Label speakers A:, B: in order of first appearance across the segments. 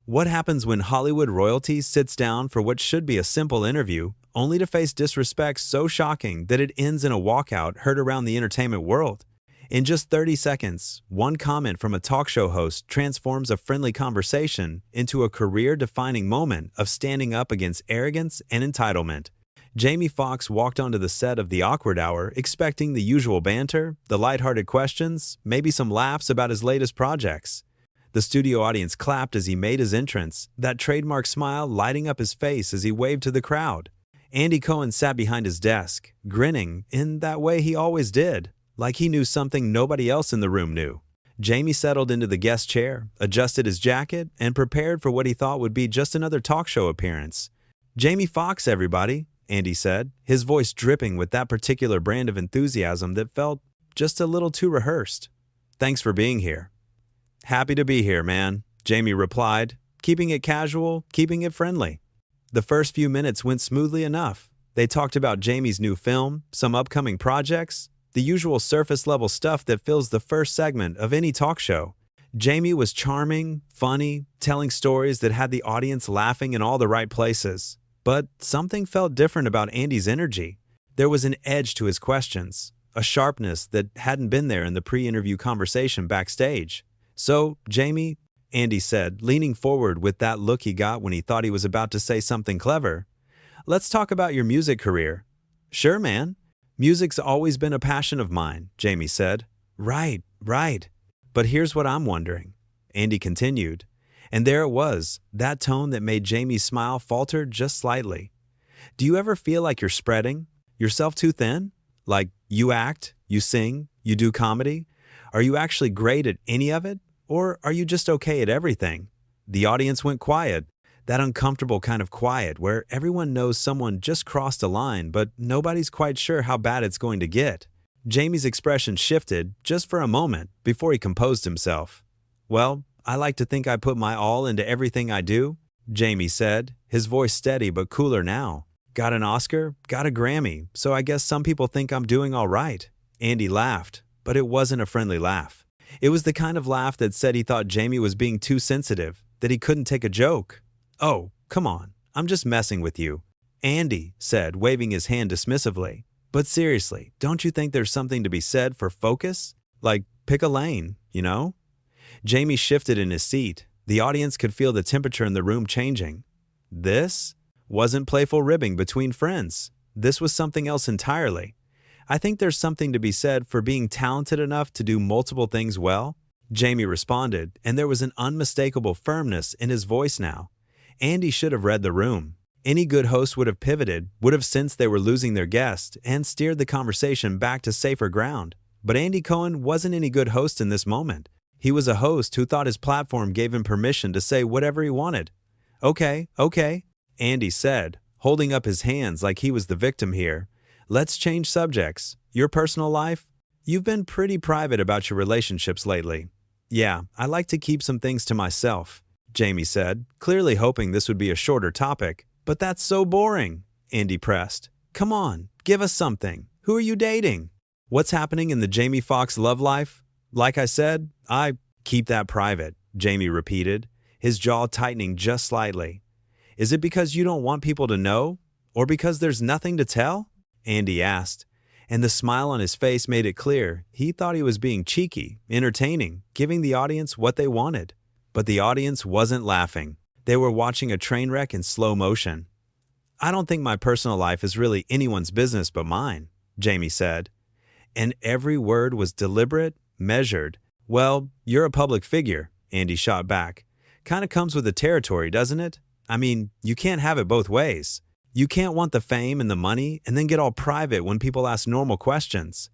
A: What happens when Hollywood royalty sits down for what should be a simple interview, only to face disrespect so shocking that it ends in a walkout heard around the entertainment world? In just 30 seconds, one comment from a talk show host transforms a friendly conversation into a career-defining moment of standing up against arrogance and entitlement. Jamie Foxx walked onto the set of The Awkward Hour expecting the usual banter, the lighthearted questions, maybe some laughs about his latest projects. The studio audience clapped as he made his entrance, that trademark smile lighting up his face as he waved to the crowd. Andy Cohen sat behind his desk, grinning in that way he always did, like he knew something nobody else in the room knew. Jamie settled into the guest chair, adjusted his jacket, and prepared for what he thought would be just another talk show appearance. "Jamie Foxx, everybody," Andy said, his voice dripping with that particular brand of enthusiasm that felt just a little too rehearsed. "Thanks for being here." "Happy to be here, man," Jamie replied, keeping it casual, keeping it friendly. The first few minutes went smoothly enough. They talked about Jamie's new film, some upcoming projects, the usual surface-level stuff that fills the first segment of any talk show. Jamie was charming, funny, telling stories that had the audience laughing in all the right places. But something felt different about Andy's energy. There was an edge to his questions, a sharpness that hadn't been there in the pre-interview conversation backstage. "So, Jamie," Andy said, leaning forward with that look he got when he thought he was about to say something clever, "let's talk about your music career." "Sure, man. Music's always been a passion of mine," Jamie said. Right. But here's what I'm wondering," Andy continued. And there it was, that tone that made Jamie's smile falter just slightly. "Do you ever feel like you're spreading yourself too thin? Like you act, you sing, you do comedy? Are you actually great at any of it? Or are you just okay at everything?" The audience went quiet, that uncomfortable kind of quiet where everyone knows someone just crossed a line but nobody's quite sure how bad it's going to get. Jamie's expression shifted just for a moment before he composed himself. "Well, I like to think I put my all into everything I do," Jamie said, his voice steady but cooler now. "Got an Oscar, got a Grammy, so I guess some people think I'm doing all right." Andy laughed, but it wasn't a friendly laugh. It was the kind of laugh that said he thought Jamie was being too sensitive, that he couldn't take a joke. "Oh, come on, I'm just messing with you," Andy said, waving his hand dismissively. "But seriously, don't you think there's something to be said for focus? Like, pick a lane, you know?" Jamie shifted in his seat. The audience could feel the temperature in the room changing. This wasn't playful ribbing between friends. This was something else entirely. "I think there's something to be said for being talented enough to do multiple things well," Jamie responded, and there was an unmistakable firmness in his voice now. Andy should have read the room. Any good host would have pivoted, would have sensed they were losing their guest, and steered the conversation back to safer ground. But Andy Cohen wasn't any good host in this moment. He was a host who thought his platform gave him permission to say whatever he wanted. Okay, Andy said, holding up his hands like he was the victim here. "Let's change subjects. Your personal life? You've been pretty private about your relationships lately." "Yeah, I like to keep some things to myself," Jamie said, clearly hoping this would be a shorter topic. "But that's so boring," Andy pressed. "Come on, give us something. Who are you dating? What's happening in the Jamie Foxx love life?" "Like I said, I keep that private," Jamie repeated, his jaw tightening just slightly. "Is it because you don't want people to know? Or because there's nothing to tell?" Andy asked, and the smile on his face made it clear he thought he was being cheeky, entertaining, giving the audience what they wanted. But the audience wasn't laughing. They were watching a train wreck in slow motion. "I don't think my personal life is really anyone's business but mine," Jamie said. And every word was deliberate, measured. "Well, you're a public figure," Andy shot back. "Kinda comes with the territory, doesn't it? I mean, you can't have it both ways. You can't want the fame and the money and then get all private when people ask normal questions."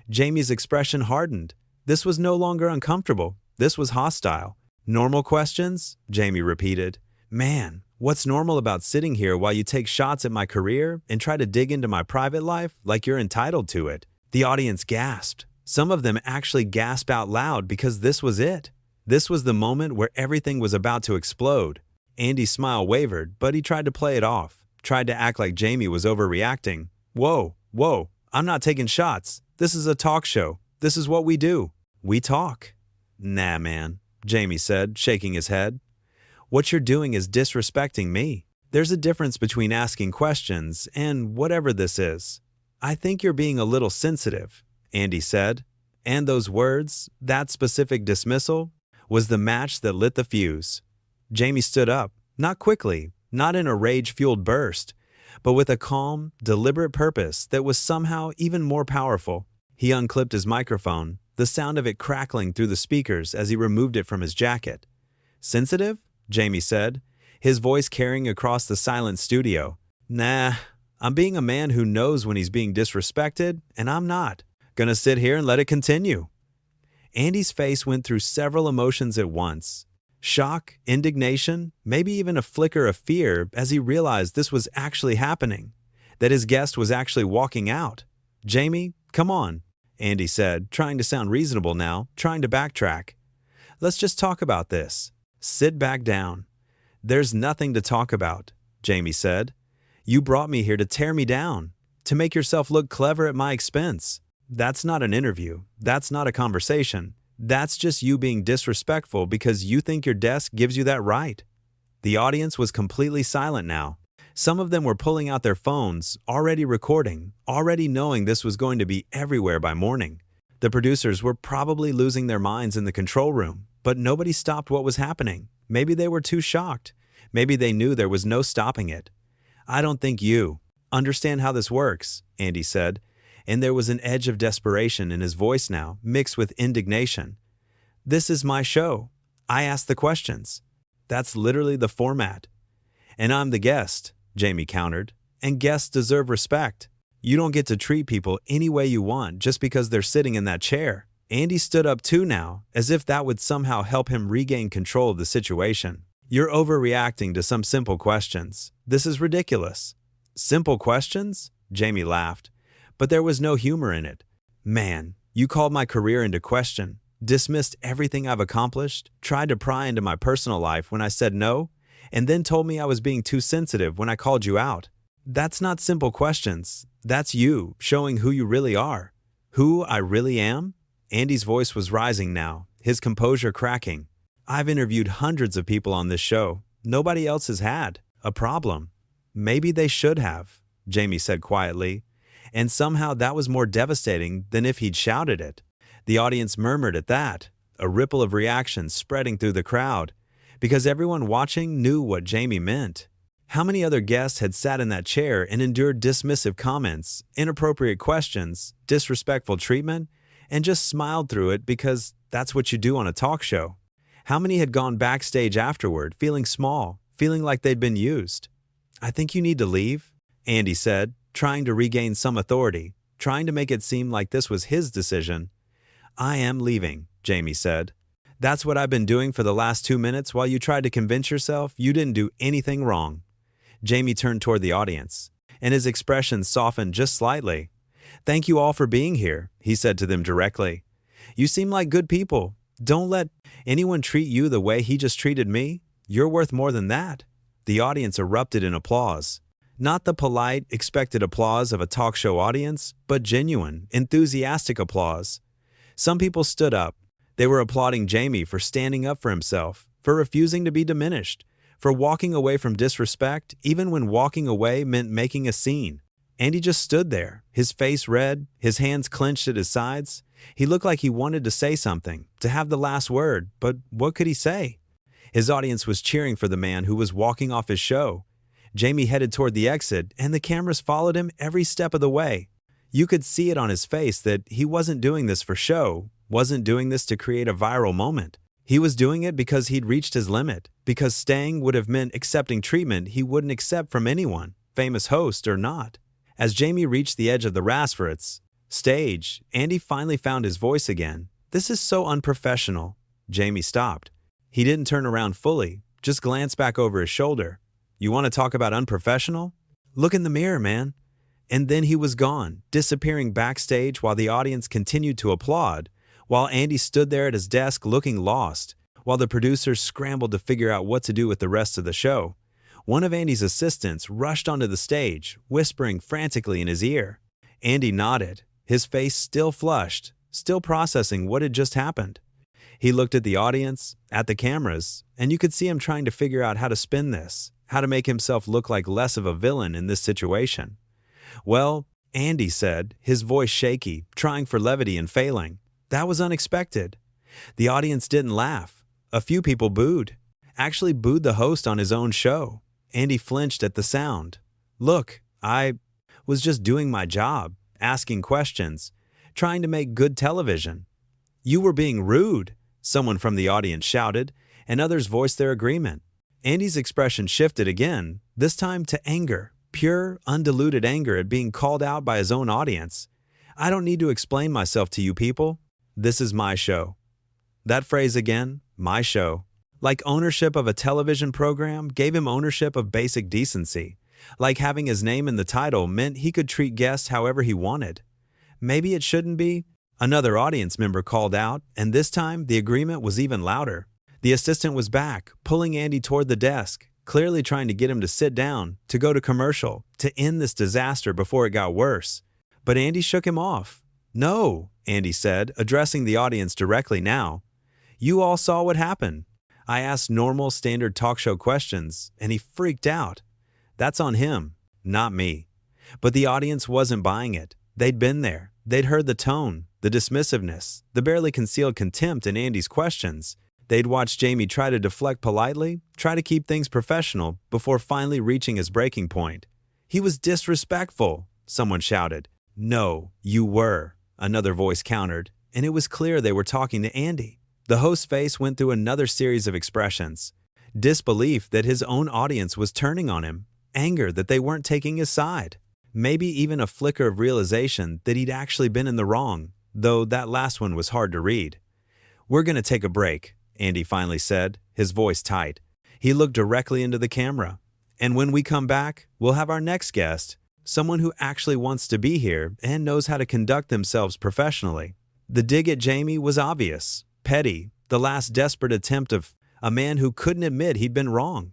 A: Jamie's expression hardened. This was no longer uncomfortable. This was hostile. "Normal questions?" Jamie repeated. "Man, what's normal about sitting here while you take shots at my career and try to dig into my private life like you're entitled to it?" The audience gasped. Some of them actually gasped out loud because this was it. This was the moment where everything was about to explode. Andy's smile wavered, but he tried to play it off, tried to act like Jamie was overreacting. Whoa, I'm not taking shots. This is a talk show. This is what we do. We talk." "Nah, man," Jamie said, shaking his head. What you're doing is disrespecting me. There's a difference between asking questions and whatever this is. I think you're being a little sensitive, Andy said. And those words, that specific dismissal, was the match that lit the fuse. Jamie stood up, not quickly, not in a rage-fueled burst, but with a calm, deliberate purpose that was somehow even more powerful. He unclipped his microphone, the sound of it crackling through the speakers as he removed it from his jacket. Sensitive? Jamie said, his voice carrying across the silent studio. Nah, I'm being a man who knows when he's being disrespected, and I'm not. Gonna sit here and let it continue. Andy's face went through several emotions at once. Shock, indignation, maybe even a flicker of fear as he realized this was actually happening, that his guest was actually walking out. Jamie, come on, Andy said, trying to sound reasonable now, trying to backtrack. Let's just talk about this. Sit back down. There's nothing to talk about, Jamie said. You brought me here to tear me down, to make yourself look clever at my expense. That's not an interview. That's not a conversation. That's just you being disrespectful because you think your desk gives you that right. The audience was completely silent now. Some of them were pulling out their phones, already recording, already knowing this was going to be everywhere by morning. The producers were probably losing their minds in the control room, but nobody stopped what was happening. Maybe they were too shocked. Maybe they knew there was no stopping it. I don't think you understand how this works, Andy said, and there was an edge of desperation in his voice now, mixed with indignation. This is my show. I ask the questions. That's literally the format. And I'm the guest, Jamie countered, and guests deserve respect. You don't get to treat people any way you want just because they're sitting in that chair. Andy stood up too now, as if that would somehow help him regain control of the situation. You're overreacting to some simple questions. This is ridiculous. Simple questions? Jamie laughed. But there was no humor in it. Man, you called my career into question, dismissed everything I've accomplished, tried to pry into my personal life when I said no, and then told me I was being too sensitive when I called you out. That's not simple questions. That's you showing who you really are. Who I really am? Andy's voice was rising now, his composure cracking. I've interviewed hundreds of people on this show. Nobody else has had a problem. Maybe they should have, Jamie said quietly. And somehow that was more devastating than if he'd shouted it. The audience murmured at that, a ripple of reaction spreading through the crowd, because everyone watching knew what Jamie meant. How many other guests had sat in that chair and endured dismissive comments, inappropriate questions, disrespectful treatment, and just smiled through it because that's what you do on a talk show? How many had gone backstage afterward, feeling small, feeling like they'd been used? I think you need to leave, Andy said, trying to regain some authority, trying to make it seem like this was his decision. I am leaving, Jamie said. That's what I've been doing for the last 2 minutes while you tried to convince yourself you didn't do anything wrong. Jamie turned toward the audience, and his expression softened just slightly. Thank you all for being here, he said to them directly. You seem like good people. Don't let anyone treat you the way he just treated me. You're worth more than that. The audience erupted in applause. Not the polite, expected applause of a talk show audience, but genuine, enthusiastic applause. Some people stood up. They were applauding Jamie for standing up for himself, for refusing to be diminished, for walking away from disrespect, even when walking away meant making a scene. And he just stood there, his face red, his hands clenched at his sides. He looked like he wanted to say something, to have the last word, but what could he say? His audience was cheering for the man who was walking off his show. Jamie headed toward the exit, and the cameras followed him every step of the way. You could see it on his face that he wasn't doing this for show, wasn't doing this to create a viral moment. He was doing it because he'd reached his limit, because staying would have meant accepting treatment he wouldn't accept from anyone, famous host or not. As Jamie reached the edge of the Rasfritz stage, Andy finally found his voice again. This is so unprofessional. Jamie stopped. He didn't turn around fully, just glanced back over his shoulder. You want to talk about unprofessional? Look in the mirror, man. And then he was gone, disappearing backstage while the audience continued to applaud, while Andy stood there at his desk looking lost, while the producers scrambled to figure out what to do with the rest of the show. One of Andy's assistants rushed onto the stage, whispering frantically in his ear. Andy nodded, his face still flushed, still processing what had just happened. He looked at the audience, at the cameras, and you could see him trying to figure out how to spin this, how to make himself look like less of a villain in this situation. "Well," Andy said, his voice shaky, trying for levity and failing. "That was unexpected." The audience didn't laugh. A few people booed. Actually booed the host on his own show. Andy flinched at the sound. "Look, I was just doing my job, asking questions, trying to make good television." "You were being rude," someone from the audience shouted, and others voiced their agreement. Andy's expression shifted again, this time to anger, pure, undiluted anger at being called out by his own audience. "I don't need to explain myself to you people. This is my show." That phrase again, my show, like ownership of a television program, gave him ownership of basic decency. Like having his name in the title meant he could treat guests however he wanted. "Maybe it shouldn't be," another audience member called out, and this time the agreement was even louder. The assistant was back, pulling Andy toward the desk, clearly trying to get him to sit down, to go to commercial, to end this disaster before it got worse. But Andy shook him off. "No," Andy said, addressing the audience directly now. "You all saw what happened. I asked normal, standard talk show questions, and he freaked out. That's on him, not me." But the audience wasn't buying it. They'd been there. They'd heard the tone, the dismissiveness, the barely concealed contempt in Andy's questions. They'd watched Jamie try to deflect politely, try to keep things professional, before finally reaching his breaking point. "He was disrespectful," someone shouted. "No, you were," another voice countered, and it was clear they were talking to Andy. The host's face went through another series of expressions. Disbelief that his own audience was turning on him, anger that they weren't taking his side, maybe even a flicker of realization that he'd actually been in the wrong, though that last one was hard to read. "We're going to take a break," Andy finally said, his voice tight. He looked directly into the camera. "And when we come back, we'll have our next guest, someone who actually wants to be here and knows how to conduct themselves professionally." The dig at Jamie was obvious, petty, the last desperate attempt of a man who couldn't admit he'd been wrong.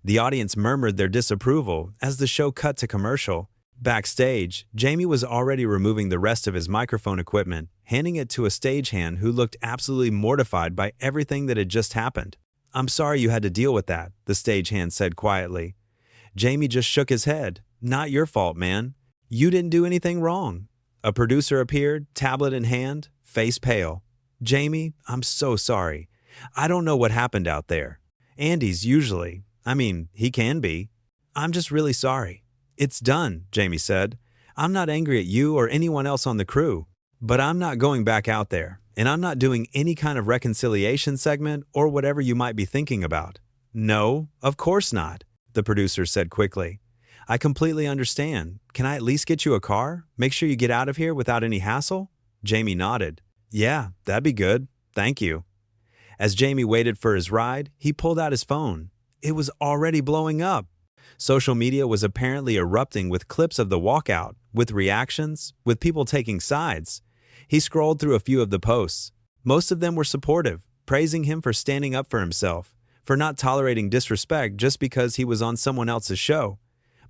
A: The audience murmured their disapproval as the show cut to commercial. Backstage, Jamie was already removing the rest of his microphone equipment, handing it to a stagehand who looked absolutely mortified by everything that had just happened. "I'm sorry you had to deal with that," the stagehand said quietly. Jamie just shook his head. "Not your fault, man. You didn't do anything wrong." A producer appeared, tablet in hand, face pale. "Jamie, I'm so sorry. I don't know what happened out there. Andy's usually, he can be. I'm just really sorry." "It's done," Jamie said. "I'm not angry at you or anyone else on the crew, but I'm not going back out there, and I'm not doing any kind of reconciliation segment or whatever you might be thinking about." "No, of course not," the producer said quickly. "I completely understand. Can I at least get you a car? Make sure you get out of here without any hassle?" Jamie nodded. "Yeah, that'd be good. Thank you." As Jamie waited for his ride, he pulled out his phone. It was already blowing up. Social media was apparently erupting with clips of the walkout, with reactions, with people taking sides. He scrolled through a few of the posts. Most of them were supportive, praising him for standing up for himself, for not tolerating disrespect just because he was on someone else's show.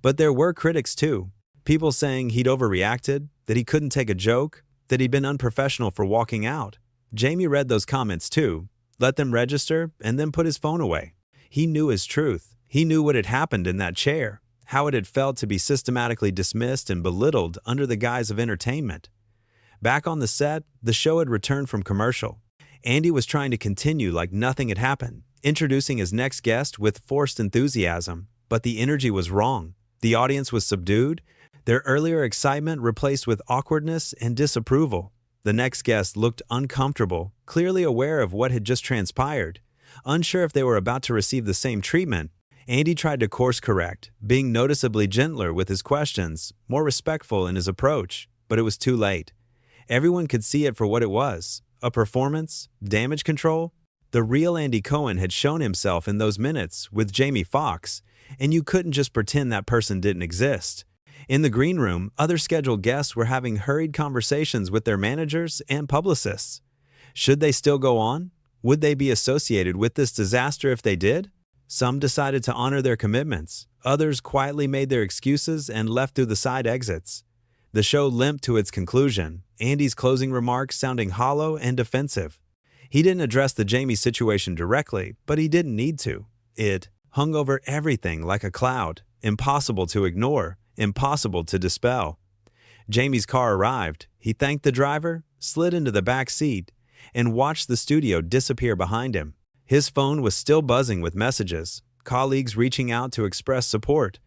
A: But there were critics too. People saying he'd overreacted, that he couldn't take a joke, that he'd been unprofessional for walking out. Jamie read those comments too, let them register, and then put his phone away. He knew his truth. He knew what had happened in that chair, how it had felt to be systematically dismissed and belittled under the guise of entertainment. Back on the set, the show had returned from commercial. Andy was trying to continue like nothing had happened, introducing his next guest with forced enthusiasm, but the energy was wrong. The audience was subdued, their earlier excitement replaced with awkwardness and disapproval. The next guest looked uncomfortable, clearly aware of what had just transpired, unsure if they were about to receive the same treatment. Andy tried to course correct, being noticeably gentler with his questions, more respectful in his approach, but it was too late. Everyone could see it for what it was, a performance, damage control. The real Andy Cohen had shown himself in those minutes with Jamie Foxx, and you couldn't just pretend that person didn't exist. In the green room, other scheduled guests were having hurried conversations with their managers and publicists. Should they still go on? Would they be associated with this disaster if they did? Some decided to honor their commitments. Others quietly made their excuses and left through the side exits. The show limped to its conclusion, Andy's closing remarks sounding hollow and defensive. He didn't address the Jamie situation directly, but he didn't need to. It hung over everything like a cloud, impossible to ignore, impossible to dispel. Jamie's car arrived. He thanked the driver, slid into the back seat, and watched the studio disappear behind him. His phone was still buzzing with messages, colleagues reaching out to express support,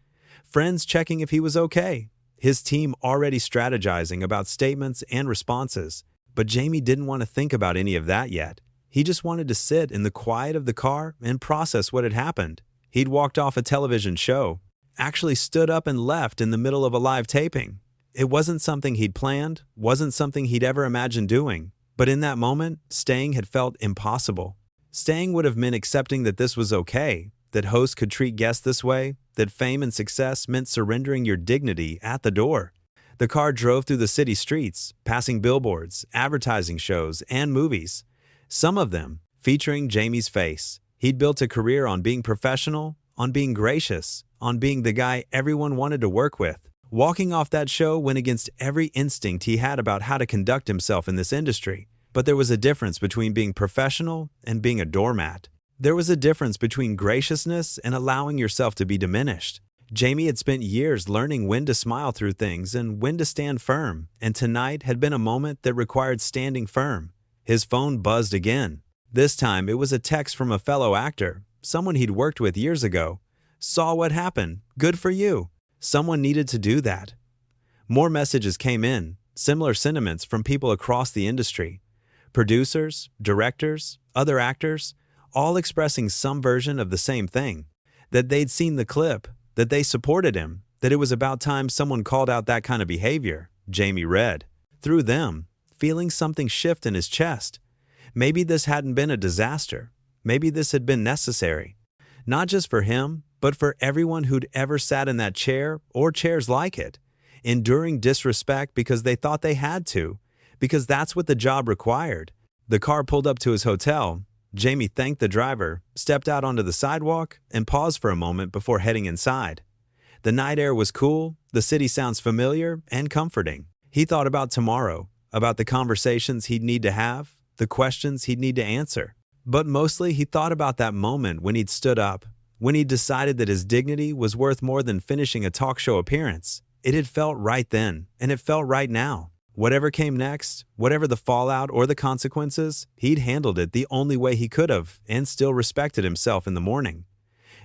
A: friends checking if he was okay, his team already strategizing about statements and responses. But Jamie didn't want to think about any of that yet. He just wanted to sit in the quiet of the car and process what had happened. He'd walked off a television show, actually stood up and left in the middle of a live taping. It wasn't something he'd planned, wasn't something he'd ever imagined doing. But in that moment, staying had felt impossible. Staying would have meant accepting that this was okay, that hosts could treat guests this way, that fame and success meant surrendering your dignity at the door. The car drove through the city streets, passing billboards, advertising shows, and movies. Some of them featuring Jamie's face. He'd built a career on being professional, on being gracious, on being the guy everyone wanted to work with. Walking off that show went against every instinct he had about how to conduct himself in this industry. But there was a difference between being professional and being a doormat. There was a difference between graciousness and allowing yourself to be diminished. Jamie had spent years learning when to smile through things and when to stand firm, and tonight had been a moment that required standing firm. His phone buzzed again. This time it was a text from a fellow actor, someone he'd worked with years ago. Saw what happened. Good for you. Someone needed to do that. More messages came in, similar sentiments from people across the industry. Producers, directors, other actors, all expressing some version of the same thing. That they'd seen the clip, that they supported him, that it was about time someone called out that kind of behavior. Jamie read. Through them, feeling something shift in his chest. Maybe this hadn't been a disaster. Maybe this had been necessary. Not just for him, but for everyone who'd ever sat in that chair or chairs like it, enduring disrespect because they thought they had to, because that's what the job required. The car pulled up to his hotel. Jamie thanked the driver, stepped out onto the sidewalk, and paused for a moment before heading inside. The night air was cool, the city sounds familiar and comforting. He thought about tomorrow, about the conversations he'd need to have, the questions he'd need to answer. But mostly he thought about that moment when he'd stood up, when he decided that his dignity was worth more than finishing a talk show appearance. It had felt right then, and it felt right now. Whatever came next, whatever the fallout or the consequences, he'd handled it the only way he could have and still respected himself in the morning.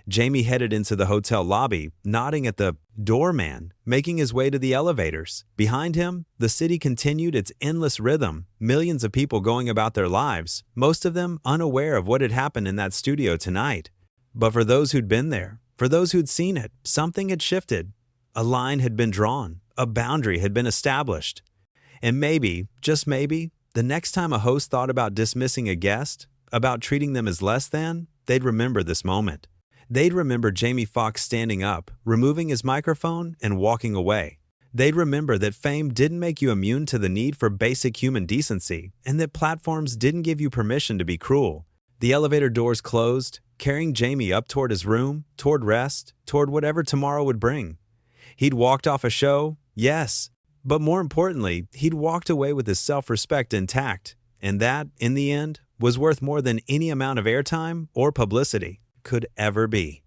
A: Jamie headed into the hotel lobby, nodding at the doorman, making his way to the elevators. Behind him, the city continued its endless rhythm, millions of people going about their lives, most of them unaware of what had happened in that studio tonight. But for those who'd been there, for those who'd seen it, something had shifted. A line had been drawn, a boundary had been established. And maybe, just maybe, the next time a host thought about dismissing a guest, about treating them as less than, they'd remember this moment. They'd remember Jamie Foxx standing up, removing his microphone, and walking away. They'd remember that fame didn't make you immune to the need for basic human decency, and that platforms didn't give you permission to be cruel. The elevator doors closed, carrying Jamie up toward his room, toward rest, toward whatever tomorrow would bring. He'd walked off a show, yes, but more importantly, he'd walked away with his self-respect intact, and that, in the end, was worth more than any amount of airtime or publicity could ever be.